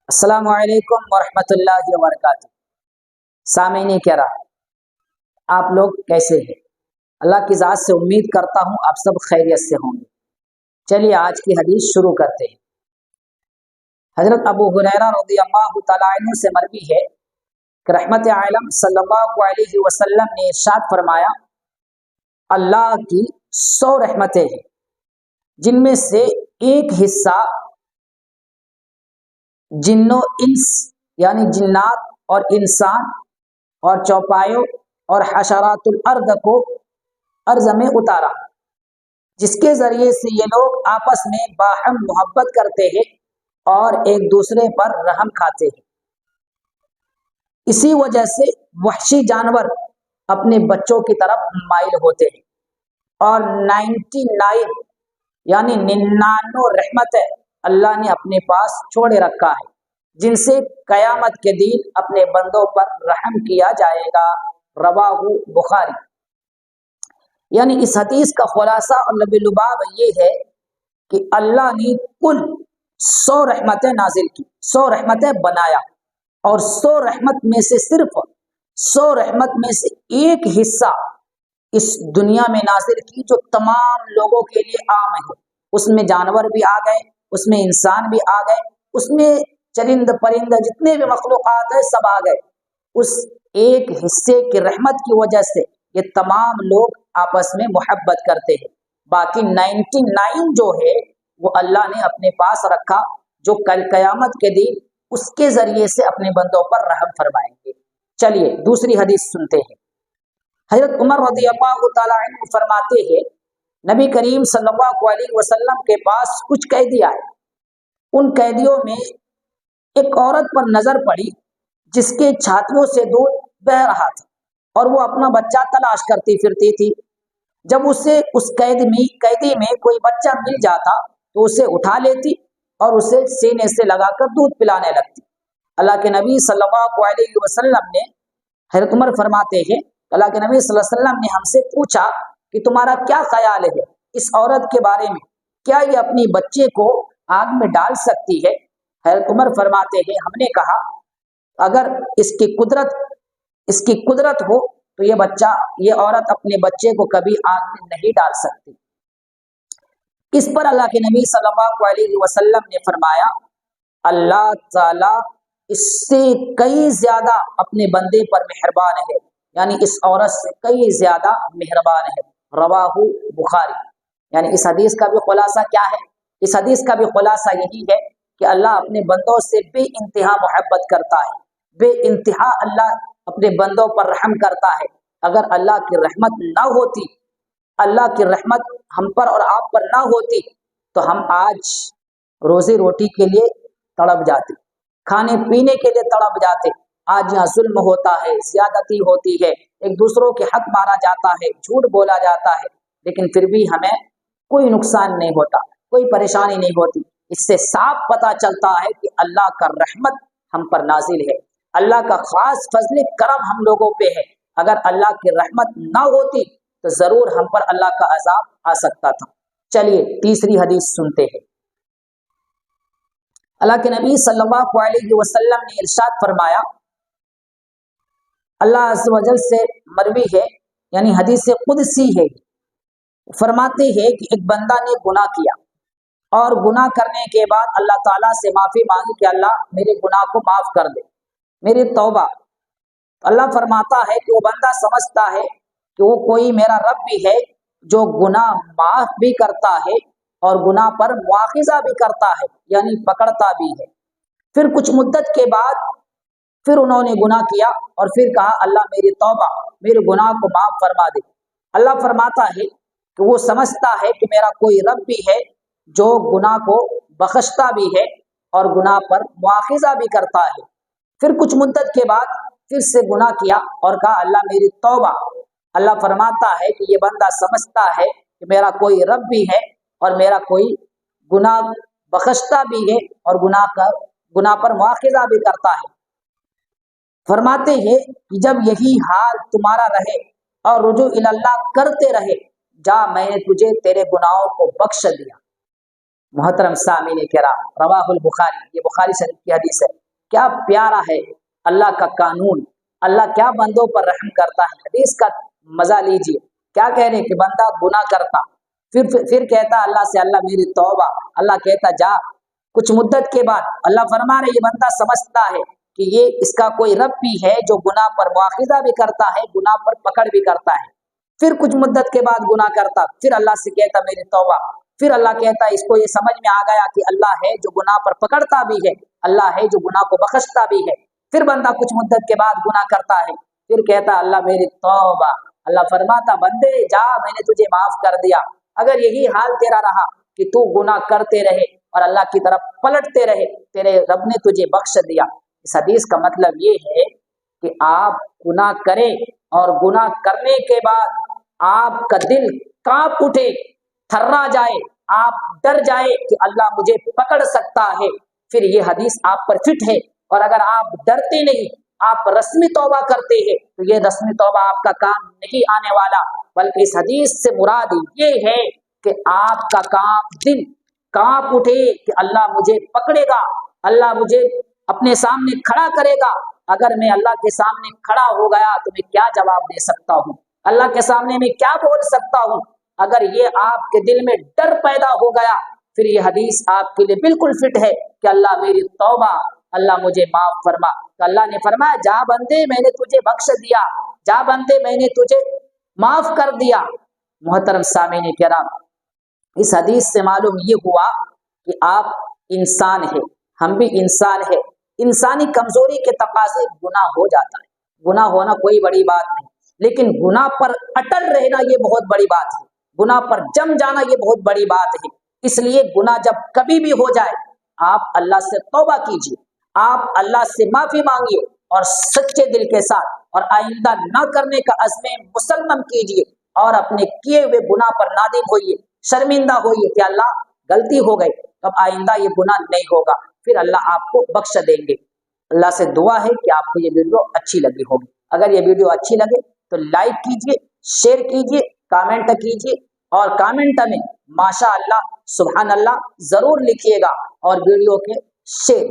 السلام علیکم ورحمۃ اللہ وبرکاتہ۔ سامعین کرام، آپ لوگ کیسے ہیں؟ اللہ کی ذات سے امید کرتا ہوں آپ سب خیریت سے ہوں گے۔ چلیے آج کی حدیث شروع کرتے ہیں۔ حضرت ابو ہریرہ رضی اللہ تعالیٰ عنہ سے مروی ہے کہ رحمت عالم صلی اللہ علیہ وسلم نے ارشاد فرمایا، اللہ کی 100 رحمتیں ہیں جن میں سے ایک حصہ جنوں انس یعنی جنات اور انسان اور چوپایوں اور حشرات الارض کو ارض میں اتارا، جس کے ذریعے سے یہ لوگ آپس میں باہم محبت کرتے ہیں اور ایک دوسرے پر رحم کھاتے ہیں۔ اسی وجہ سے وحشی جانور اپنے بچوں کی طرف مائل ہوتے ہیں، اور 99 یعنی 99 رحمتیں اللہ نے اپنے پاس چھوڑے رکھا ہے، جن سے قیامت کے دن اپنے بندوں پر رحم کیا جائے گا۔ رواہ بخاری۔ یعنی اس حدیث کا خلاصہ اور لب لباب یہ ہے کہ اللہ نے کل 100 رحمتیں نازل کی، 100 رحمتیں بنایا، اور 100 رحمت میں سے صرف 100 رحمت میں سے ایک حصہ اس دنیا میں نازل کی جو تمام لوگوں کے لیے عام ہے۔ اس میں جانور بھی آ گئے، اس میں انسان بھی آ گئے، اس میں چرند پرند جتنے بھی مخلوقات ہیں سب آ گئے۔ اس ایک حصے کی رحمت کی وجہ سے یہ تمام لوگ آپس میں محبت کرتے ہیں۔ باقی 99 جو ہے وہ اللہ نے اپنے پاس رکھا، جو کل قیامت کے دن اس کے ذریعے سے اپنے بندوں پر رحم فرمائیں گے۔ چلیے دوسری حدیث سنتے ہیں۔ حضرت عمر رضی اللہ تعالیٰ عنہ فرماتے ہیں، نبی کریم صلی اللہ علیہ وسلم کے پاس کچھ قیدی آئے۔ ان قیدیوں میں ایک عورت پر نظر پڑی جس کے چھاتیوں سے دودھ بہہ رہا تھا، اور وہ اپنا بچہ تلاش کرتی پھرتی تھی۔ جب اسے اس قیدی میں کوئی بچہ مل جاتا تو اسے اٹھا لیتی اور اسے سینے سے لگا کر دودھ پلانے لگتی۔ اللہ کے نبی صلی اللہ علیہ وسلم نے، حضرت عمر فرماتے ہیں، اللہ کے نبی صلی اللہ علیہ وسلم نے ہم سے پوچھا کہ تمہارا کیا خیال ہے اس عورت کے بارے میں؟ کیا یہ اپنی بچے کو آگ میں ڈال سکتی ہے؟ حضرت عمر فرماتے ہیں، ہم نے کہا اگر اس کی قدرت ہو تو یہ عورت اپنے بچے کو کبھی آگ میں نہیں ڈال سکتی۔ اس پر اللہ کے نبی صلی اللہ علیہ وسلم نے فرمایا، اللہ تعالی اس سے کئی زیادہ اپنے بندے پر مہربان ہے، یعنی اس عورت سے کئی زیادہ مہربان ہے۔ رواہ بخاری۔ یعنی اس حدیث کا بھی خلاصہ کیا ہے؟ اس حدیث کا بھی خلاصہ یہی ہے کہ اللہ اپنے بندوں سے بے انتہا محبت کرتا ہے، بے انتہا اللہ اپنے بندوں پر رحم کرتا ہے۔ اگر اللہ کی رحمت نہ ہوتی، اللہ کی رحمت ہم پر اور آپ پر نہ ہوتی تو ہم آج روزی روٹی کے لیے تڑپ جاتے، کھانے پینے کے لیے تڑپ جاتے۔ آج یہاں ظلم ہوتا ہے، زیادتی ہوتی ہے، ایک دوسروں کے حق مارا جاتا ہے، جھوٹ بولا جاتا ہے، لیکن پھر بھی ہمیں کوئی نقصان نہیں ہوتا، کوئی پریشانی نہیں ہوتی۔ اس سے صاف پتہ چلتا ہے کہ اللہ کا رحمت ہم پر نازل ہے، اللہ کا خاص فضل کرم ہم لوگوں پہ ہے۔ اگر اللہ کی رحمت نہ ہوتی تو ضرور ہم پر اللہ کا عذاب آ سکتا تھا۔ چلیے تیسری حدیث سنتے ہیں۔ اللہ کے نبی صلی اللہ علیہ وسلم نے ارشاد فرمایا، اللہ عز و جل سے مروی ہے، یعنی حدیث قدسی ہے، فرماتے ہیں کہ ایک بندہ نے گناہ کیا اور گناہ کرنے کے بعد اللہ تعالیٰ سے معافی مانگی کہ اللہ میرے گناہ کو معاف کر دے، میری توبہ۔ اللہ فرماتا ہے کہ وہ بندہ سمجھتا ہے کہ وہ کوئی میرا رب بھی ہے جو گناہ معاف بھی کرتا ہے اور گناہ پر مواخذہ بھی کرتا ہے، یعنی پکڑتا بھی ہے۔ پھر کچھ مدت کے بعد پھر انہوں نے گناہ کیا اور پھر کہا اللہ میری توبہ، میرے گناہ کو معاف فرما دے۔ اللہ فرماتا ہے کہ وہ سمجھتا ہے کہ میرا کوئی رب بھی ہے جو گناہ کو بخشتا بھی ہے اور گناہ پر مواخذہ بھی کرتا ہے۔ پھر کچھ مدت کے بعد پھر سے گناہ کیا اور کہا اللہ میری توبہ۔ اللہ فرماتا ہے کہ یہ بندہ سمجھتا ہے کہ میرا کوئی رب بھی ہے اور میرا کوئی گناہ بخشتا بھی ہے اور گناہ پر مواخذہ بھی کرتا ہے۔ فرماتے ہیں کہ جب یہی حال تمہارا رہے اور رجوع اللہ کرتے رہے، جا میں نے تجھے تیرے گناہوں کو بخش دیا۔ محترم سامعین کرام، رواہ البخاری، یہ بخاری شریف کی حدیث ہے۔ کیا پیارا ہے اللہ کا قانون، اللہ کیا بندوں پر رحم کرتا ہے۔ حدیث کا مزہ لیجیے، کیا کہہ رہے کہ بندہ گناہ کرتا، پھر کہتا اللہ سے اللہ میری توبہ، اللہ کہتا جا۔ کچھ مدت کے بعد اللہ فرما رہے یہ بندہ سمجھتا ہے کہ یہ اس کا کوئی رب بھی ہے جو گناہ پر مواخذہ بھی کرتا ہے، گناہ پر پکڑ بھی کرتا ہے۔ پھر کچھ مدت کے بعد گناہ کرتا، پھر اللہ سے کہتا میری توبہ، پھر اللہ کہتا اس کو یہ سمجھ میں آ گیا کہ اللہ ہے جو گناہ پر پکڑتا بھی ہے، اللہ ہے جو گناہ کو بخشتا بھی ہے۔ پھر بندہ کچھ مدت کے بعد گناہ کرتا ہے، پھر کہتا اللہ میری توبہ، اللہ فرماتا بندے جا میں نے تجھے معاف کر دیا۔ اگر یہی حال تیرا رہا کہ تو گناہ کرتے رہے اور اللہ کی طرف پلٹتے رہے، تیرے رب نے تجھے بخش دیا۔ اس حدیث کا مطلب یہ ہے کہ آپ گناہ کریں اور گناہ کرنے کے بعد آپ کا دل کانپ اٹھے، تھرا جائے، آپ ڈر جائے کہ اللہ مجھے پکڑ سکتا ہے، پھر یہ حدیث آپ پر فٹ ہے۔ اور اگر آپ ڈرتے نہیں، آپ رسمی توبہ کرتے ہیں تو یہ رسمی توبہ آپ کا کام نہیں آنے والا، بلکہ اس حدیث سے مراد یہ ہے کہ آپ کا کام دل کانپ اٹھے کہ اللہ مجھے پکڑے گا، اللہ مجھے اپنے سامنے کھڑا کرے گا۔ اگر میں اللہ کے سامنے کھڑا ہو گیا تو میں کیا جواب دے سکتا ہوں، اللہ کے سامنے میں کیا بول سکتا ہوں۔ اگر یہ آپ کے دل میں ڈر پیدا ہو گیا، پھر یہ حدیث آپ کے لیے بالکل فٹ ہے کہ اللہ میری توبہ، اللہ مجھے معاف فرما۔ تو اللہ نے فرمایا جا بندے میں نے تجھے بخش دیا، جا بندے میں نے تجھے معاف کر دیا۔ محترم سامعین کرام، اس حدیث سے معلوم یہ ہوا کہ آپ انسان ہیں، ہم بھی انسان ہیں، انسانی کمزوری کے تقاضے گناہ ہو جاتا ہے، گناہ ہونا کوئی بڑی بات نہیں، لیکن گناہ پر اٹل رہنا یہ بہت بڑی بات ہے، گناہ پر جم جانا یہ بہت بڑی بات ہے۔ اس لیے گناہ جب کبھی بھی ہو جائے آپ اللہ سے توبہ کیجیے، آپ اللہ سے معافی مانگیے اور سچے دل کے ساتھ، اور آئندہ نہ کرنے کا عزم مسلم کیجیے اور اپنے کیے ہوئے گناہ پر نادم ہوئیے، شرمندہ ہوئیے کہ اللہ غلطی ہو گئی، اب آئندہ یہ گناہ نہیں ہوگا، پھر اللہ آپ کو بخش دیں گے۔ اللہ سے دعا ہے کہ آپ کو یہ ویڈیو اچھی لگی ہوگی۔ اگر یہ ویڈیو اچھی لگے تو لائک کیجیے، شیئر کیجیے، کامنٹ کیجیے، اور کامنٹ میں ماشاء اللہ، سبحان اللہ ضرور لکھیے گا، اور ویڈیو کے شیئر